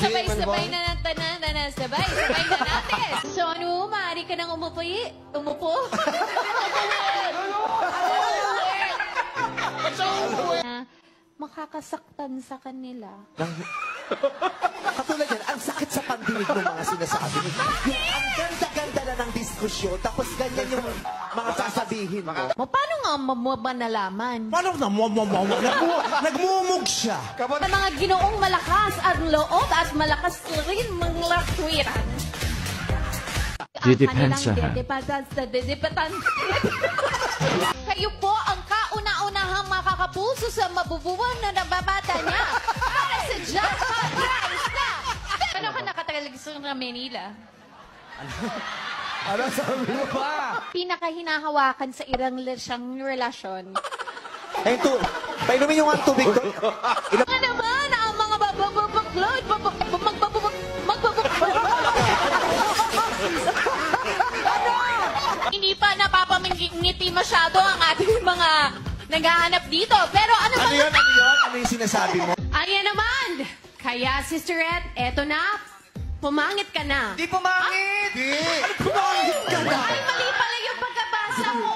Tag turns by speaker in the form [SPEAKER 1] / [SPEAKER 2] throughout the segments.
[SPEAKER 1] Sabay-sabay na ng tanan, sabay-sabay na natin. So ano, maaari ka nang umupo? Makakasaktan sa kanila.
[SPEAKER 2] Katulad yan, ang sakit sa pandinig ng mga sinasabi mo. Yung ang ganda-ganda na ng diskusyon, tapos ganyan yung mga sasabihin mo.
[SPEAKER 1] Paano nga mo ba nalaman?
[SPEAKER 3] Paano na nagmumug siya?
[SPEAKER 1] Ang mga ginoong malakas ang loob at malakas rin mga lakwiran.
[SPEAKER 4] Didepensa.
[SPEAKER 1] Kayo po ang kauna-unahang makakapuso sa mabubuwang na nababata niya. Para sa jackpot prize na. Ano ka nakatalag sa Manila?
[SPEAKER 3] Ano sabi mo ba?
[SPEAKER 1] Pinakahinahawakan sa irang relasyon.
[SPEAKER 2] Eh, painumin yung ang tubig to.
[SPEAKER 1] Ano naman ang mga bababaklod, Hindi pa napapamingiti masyado ang ating mga naghahanap dito. Pero ano ba?
[SPEAKER 2] Ano yun? Ano yun? Ano yung sinasabi mo?
[SPEAKER 1] Ayan naman. Kaya, Sister Ed, eto na. Pumangit ka na.
[SPEAKER 2] Di pumangit! Di! Pumangit ka na!
[SPEAKER 1] Ay, mali pala yung pagkabasa mo.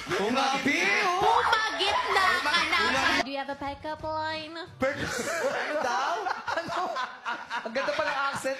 [SPEAKER 1] Pumagit na ka na. Do you have a pick-up line?
[SPEAKER 2] Ano daw? Ano? Ang ganda pa ng accent.